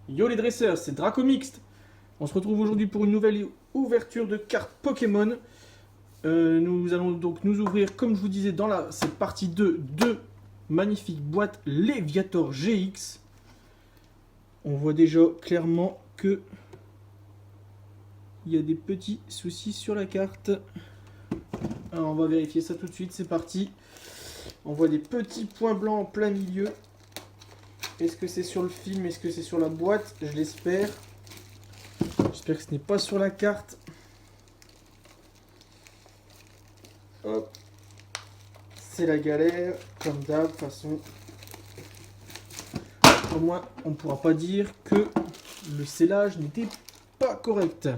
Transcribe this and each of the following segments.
Yo les dresseurs, c'est Draco Mixte. On se retrouve aujourd'hui pour une nouvelle ouverture de cartes Pokémon. Nous allons donc nous ouvrir, comme je vous disais, dans cette partie 2, deux magnifiques boîtes Léviator GX. On voit déjà clairement que il y a des petits soucis sur la carte. Alors on va vérifier ça tout de suite, c'est parti. On voit des petits points blancs en plein milieu. Est-ce que c'est sur le film? Est-ce que c'est sur la boîte? Je l'espère. J'espère que ce n'est pas sur la carte. Hop. C'est la galère, comme d'hab, de toute façon. Au moins, on ne pourra pas dire que le scellage n'était pas correct.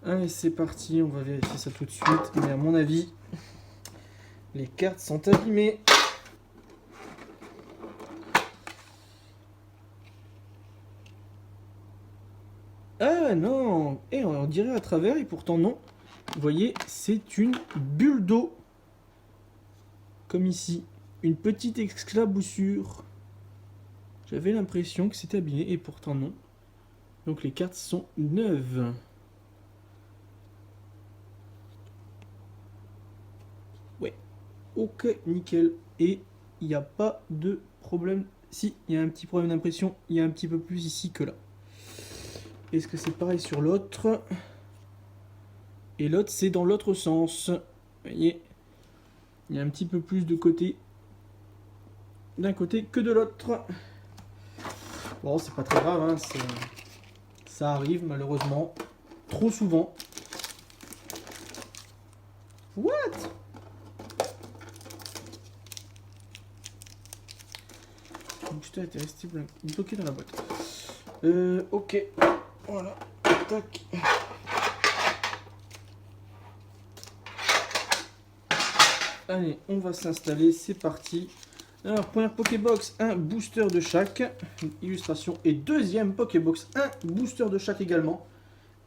Allez, c'est parti, on va vérifier ça tout de suite. Mais à mon avis, les cartes sont abîmées. Ah non! Et on dirait à travers, et pourtant non. Vous voyez, c'est une bulle d'eau. Comme ici. Une petite exclaboussure. J'avais l'impression que c'était abîmé, et pourtant non. Donc les cartes sont neuves. Ouais. Ok, nickel. Et il n'y a pas de problème. Si, il y a un petit problème d'impression. Il y a un petit peu plus ici que là. Est-ce que c'est pareil sur l'autre? Et l'autre, c'est dans l'autre sens. Vous voyez, il y a un petit peu plus de côté d'un côté que de l'autre. Bon, c'est pas très grave, hein, ça arrive malheureusement trop souvent. What? Le booster était resté bloqué dans la boîte. Ok. Voilà. Tac. Allez, on va s'installer, c'est parti. Alors, première Pokébox, un booster de chaque. Illustration. Et deuxième Pokébox, un booster de chaque également.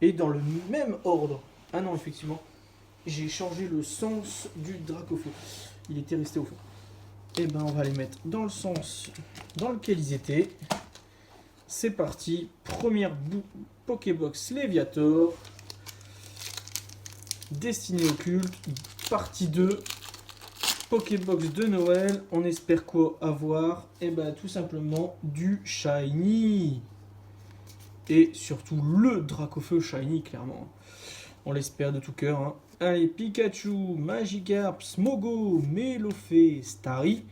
Et dans le même ordre. Ah non, effectivement, j'ai changé le sens du Dracofeu. Il était resté au fond. Et ben, on va les mettre dans le sens dans lequel ils étaient. C'est parti. Première Pokébox Léviator. Destinée occulte. Partie 2. Pokébox de Noël, on espère quoi avoir? Et ben tout simplement du Shiny. Et surtout le Dracofeu Shiny, clairement. On l'espère de tout cœur. Hein. Allez, Pikachu, Magikarp, Smogo, Melofée, Starry.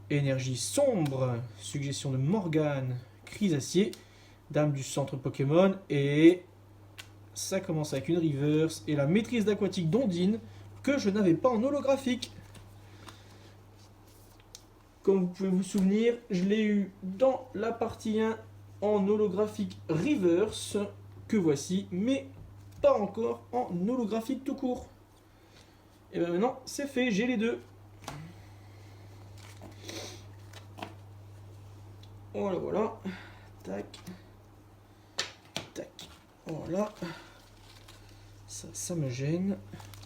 Énergie sombre, suggestion de Morgane, Chrysacier, Dame du centre Pokémon. Et ça commence avec une reverse. Et la maîtrise d'aquatique d'Ondine, que je n'avais pas en holographique. Comme vous pouvez vous souvenir, je l'ai eu dans la partie 1 en holographique reverse, que voici, mais pas encore en holographique tout court. Et bien maintenant, c'est fait, j'ai les deux. Voilà, voilà. Tac. Tac. Voilà. Ça me gêne.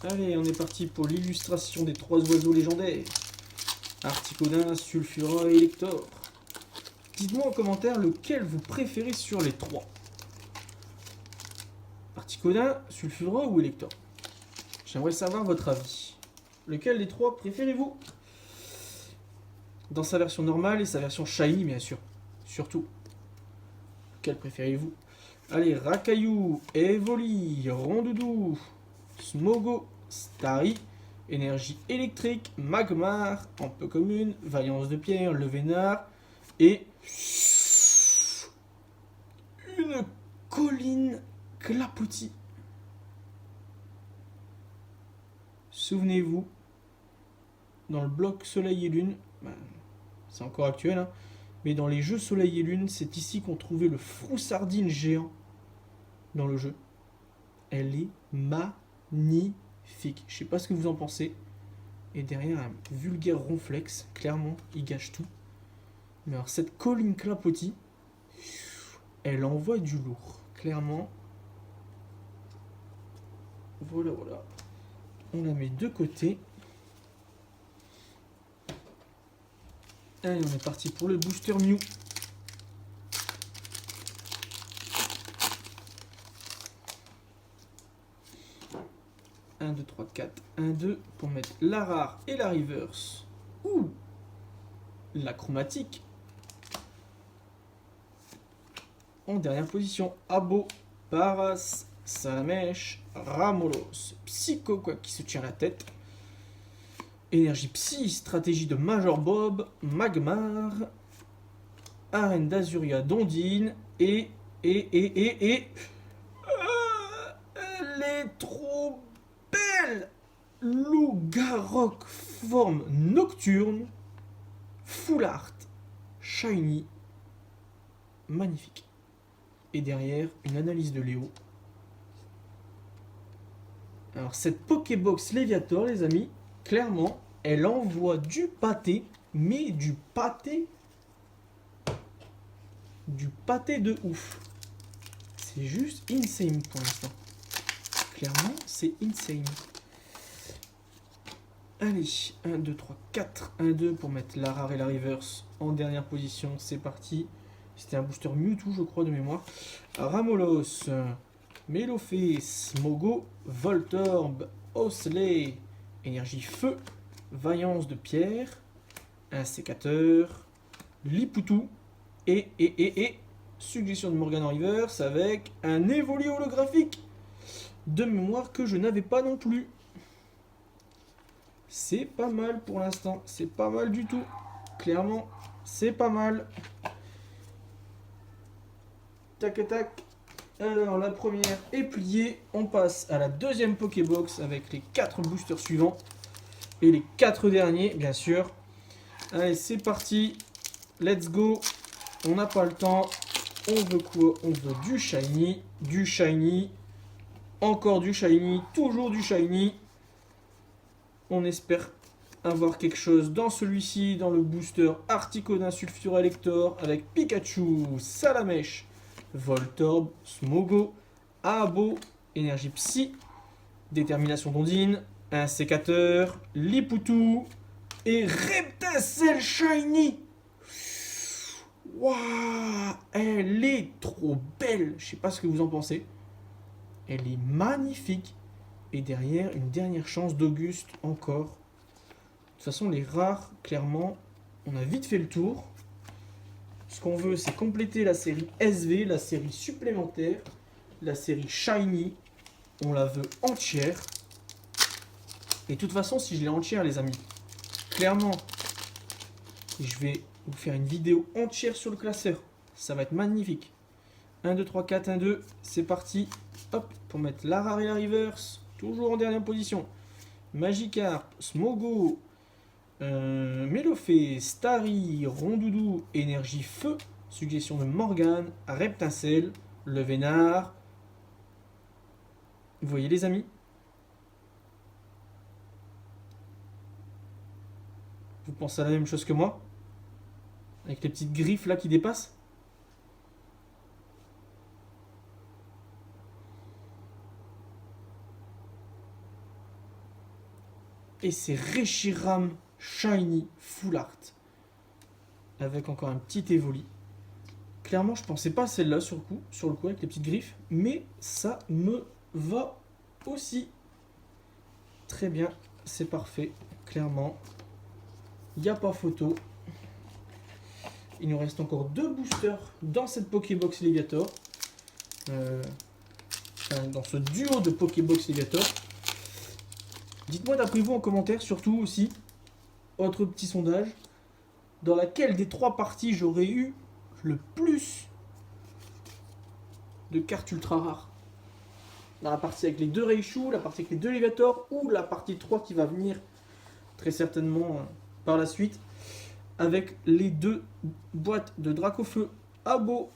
Allez, on est parti pour l'illustration des 3 oiseaux légendaires. Articodin, Sulfura et Elector. Dites-moi en commentaire lequel vous préférez sur les 3. Articodin, Sulfura ou Elector? J'aimerais savoir votre avis. Lequel des 3 préférez-vous? Dans sa version normale et sa version shiny, bien sûr. Surtout. Lequel préférez-vous? Allez, Rakaillou, Evoli, Rondoudou, Smogo, Starry. Énergie électrique, Magmar, en peu commune, Vaillance de pierre, le Vénard, et une colline clapotis. Souvenez-vous, dans le bloc Soleil et Lune, c'est encore actuel, hein, mais dans les jeux Soleil et Lune, c'est ici qu'on trouvait le Froussardine géant dans le jeu. Elle est magnifique. Je sais pas ce que vous en pensez. Et derrière un vulgaire ronflex, clairement, il gâche tout. Mais alors cette colline clapotis, elle envoie du lourd, clairement. Voilà, voilà. On la met de côté. Allez, on est parti pour le booster Mew. 1, 2, 3, 4, 1, 2 pour mettre la rare et la reverse. Ou la chromatique. En dernière position, Abo, Paras, Salamèche, Ramolos, Psycho quoi qui se tient la tête. Énergie Psy, stratégie de Major Bob, Magmar, Arène d'Azuria, Dondine et elle est trop belle. Loup-Garok forme nocturne, full art, shiny, magnifique. Et derrière, une analyse de Léo. Alors cette Pokébox Léviator, les amis, clairement, elle envoie du pâté, mais du pâté de ouf. C'est juste insane pour l'instant. Clairement, c'est insane. Allez, 1, 2, 3, 4, 1, 2 pour mettre la rare et la reverse en dernière position. C'est parti. C'était un booster Mewtwo, je crois, de mémoire. Ramolos, Meloface, Mogo, Voltorb, Osley, Énergie Feu, Vaillance de Pierre, un sécateur, Lipoutou, et suggestion de Morgan en reverse avec un Évoli holographique de mémoire que je n'avais pas non plus. C'est pas mal pour l'instant, c'est pas mal du tout. Clairement, c'est pas mal. Tac tac. Alors la première est pliée. On passe à la deuxième Pokébox avec les 4 boosters suivants. Et les 4 derniers, bien sûr. Allez, c'est parti. Let's go. On n'a pas le temps. On veut quoi? On veut du shiny. Du shiny. Encore du shiny. Toujours du shiny. On espère avoir quelque chose dans celui-ci, dans le booster Articodin Sulfura Elector avec Pikachu, Salamèche, Voltorb, Smogo, Abo, Énergie Psy, Détermination d'Ondine, un sécateur, Lipoutou et Reptacel Shiny. Waouh, elle est trop belle. Je sais pas ce que vous en pensez. Elle est magnifique. Et derrière, une dernière chance d'Auguste encore. De toute façon, les rares, clairement, on a vite fait le tour. Ce qu'on veut, c'est compléter la série SV, la série supplémentaire, la série Shiny. On la veut entière. Et de toute façon, si je l'ai entière, les amis, clairement, je vais vous faire une vidéo entière sur le classeur. Ça va être magnifique. 1, 2, 3, 4, 1, 2, c'est parti. Hop, pour mettre la rare et la reverse. Toujours en dernière position. Magikarp, Smogo, Meloface, Starry, Rondoudou, Énergie Feu, suggestion de Morgane, Reptincelle, Le Vénard. Vous voyez les amis? Vous pensez à la même chose que moi? Avec les petites griffes là qui dépassent? Et c'est Reshiram Shiny Full Art. Avec encore un petit Evoli. Clairement, je pensais pas à celle-là sur le coup, avec les petites griffes. Mais ça me va aussi. Très bien, c'est parfait. Clairement, il n'y a pas photo. Il nous reste encore 2 boosters dans cette Pokébox Léviator. Dans ce duo de Pokébox Léviator. Dites-moi d'après vous en commentaire, surtout aussi, autre petit sondage, dans laquelle des 3 parties j'aurais eu le plus de cartes ultra rares. Dans la partie avec les 2 Raichu, la partie avec les 2 Léviator, ou la partie 3 qui va venir très certainement par la suite, avec les 2 boîtes de Dracofeu, Abo,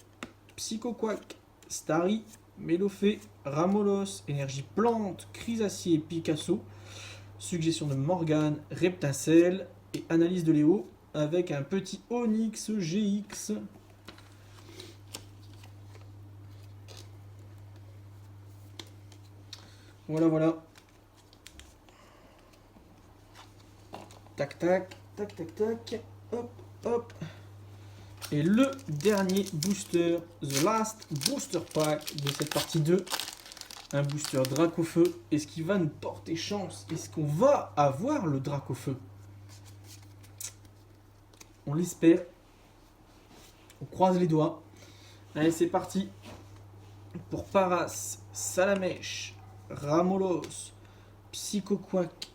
Psychoquack, Starry, Melofée, Ramolos, Énergie Plante, Chrysacier, Picasso, suggestion de Morgane, Reptincelle et analyse de Léo avec un petit Onyx GX. Voilà, voilà. Tac, tac, tac, tac, tac. Hop, hop. Et le dernier booster, The Last Booster Pack de cette partie 2. un booster Dracofeu. Est-ce qu'il va nous porter chance? Est-ce qu'on va avoir le Dracofeu? On l'espère. On croise les doigts. Allez, c'est parti. Pour Paras, Salamèche, Ramolos, Psychoquack.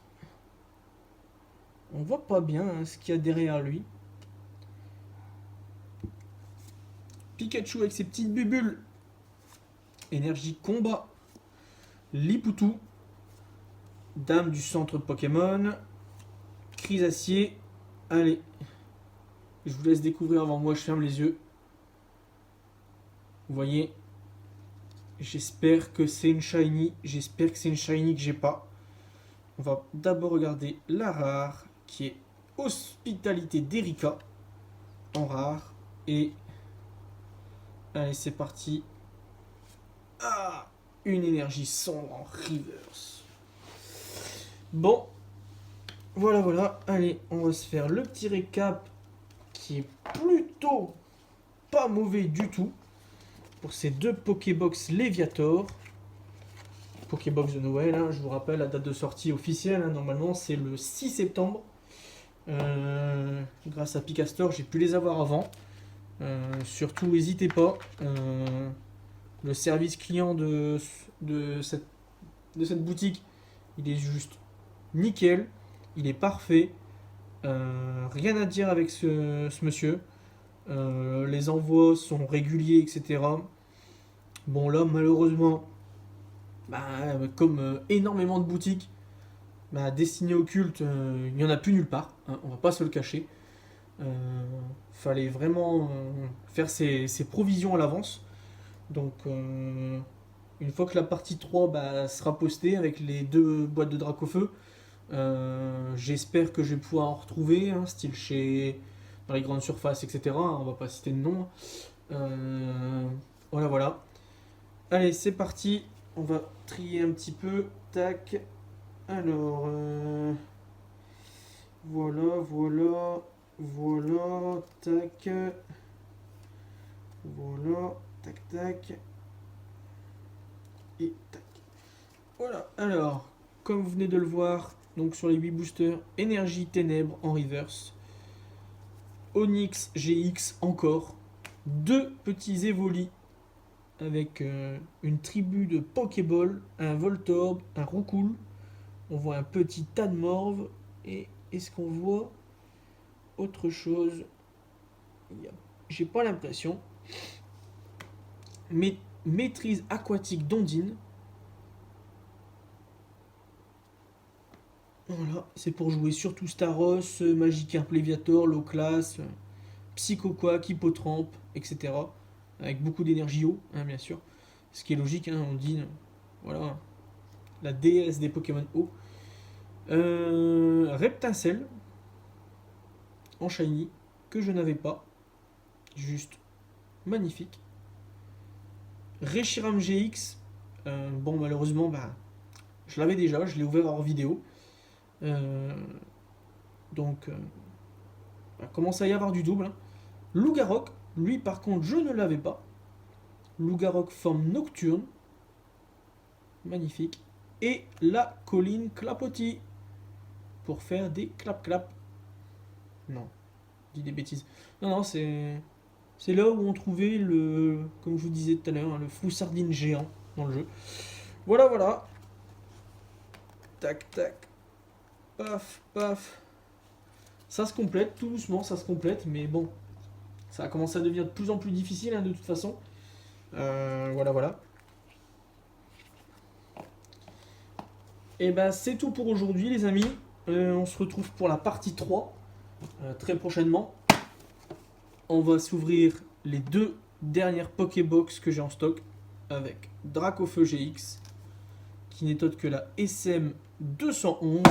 On voit pas bien hein, ce qu'il y a derrière lui. Pikachu avec ses petites bubules. Énergie combat. Lipoutou. Dame du centre Pokémon. Crisacier. Allez. Je vous laisse découvrir avant moi, je ferme les yeux. Vous voyez. J'espère que c'est une shiny. J'espère que c'est une shiny que j'ai pas. On va d'abord regarder la rare qui est Hospitalité d'Erika en rare. Et allez, c'est parti. Ah, une énergie sombre en reverse. Bon, voilà. Allez, on va se faire le petit récap qui est plutôt pas mauvais du tout pour ces deux Pokébox Léviator. Pokébox de Noël, hein, je vous rappelle la date de sortie officielle, hein, normalement c'est le 6 septembre. Grâce à Picastor, j'ai pu les avoir avant. Surtout, n'hésitez pas. Le service client de cette boutique, il est juste nickel. Il est parfait. Rien à dire avec ce monsieur. Les envois sont réguliers, etc. Bon, là, malheureusement, comme énormément de boutiques, destinées au culte, il n'y en a plus nulle part. Hein, on va pas se le cacher. Fallait vraiment faire ses provisions à l'avance. Donc, une fois que la partie 3 sera postée avec les 2 boîtes de Dracofeu, j'espère que je vais pouvoir en retrouver, hein, style dans les grandes surfaces, etc. On va pas citer de nom. Voilà. Allez, c'est parti. On va trier un petit peu. Tac. Alors, voilà. Tac. Voilà. Tac. Et tac. Voilà. Alors, comme vous venez de le voir, donc sur les 8 boosters, Énergie Ténèbres en reverse. Onyx GX encore. 2 petits Evoli avec une tribu de Pokéball, un Voltorb, un Roucoule. On voit un petit Tadmorve. Et est-ce qu'on voit autre chose? J'ai pas l'impression. Mais maîtrise aquatique d'Ondine. Voilà, c'est pour jouer surtout Staros, Magikarp Léviator, Low Class, Psychoquack, Hippotrampe, etc. Avec beaucoup d'énergie eau, hein, bien sûr. Ce qui est logique, hein, Ondine. Voilà, la déesse des Pokémon eau. Reptincelle en shiny que je n'avais pas, juste magnifique. Reshiram GX, bon malheureusement je l'avais déjà, je l'ai ouvert hors vidéo, donc commence à y avoir du double. Hein. Lougarok, lui par contre je ne l'avais pas. Lougarok forme nocturne, magnifique. Et la colline Clapotis pour faire des clap. Non, je dis des bêtises. Non, c'est là où on trouvait comme je vous disais tout à l'heure, hein, le fou sardine géant dans le jeu. Voilà. Tac. Paf. Ça se complète, tout doucement, ça se complète, mais bon, ça a commencé à devenir de plus en plus difficile, hein, de toute façon. Voilà. Et c'est tout pour aujourd'hui, les amis. On se retrouve pour la partie 3, très prochainement. On va s'ouvrir les 2 dernières Pokébox que j'ai en stock avec Dracofeu GX qui n'est autre que la SM 211.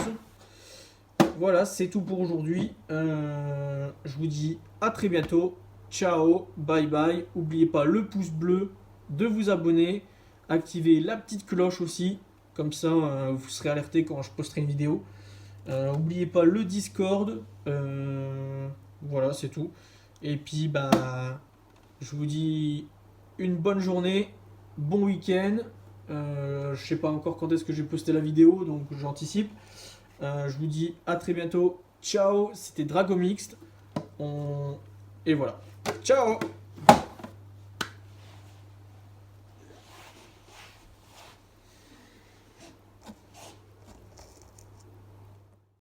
Voilà, c'est tout pour aujourd'hui. Je vous dis à très bientôt. Ciao, bye bye. N'oubliez pas le pouce bleu, de vous abonner, activez la petite cloche aussi, comme ça vous serez alerté quand je posterai une vidéo. N'oubliez pas le Discord. Voilà, c'est tout. Et puis je vous dis une bonne journée, bon week-end Je sais pas encore quand est-ce que j'ai posté la vidéo, donc j'anticipe. Je vous dis à très bientôt. Ciao, c'était Dragomixte. Et voilà. Ciao!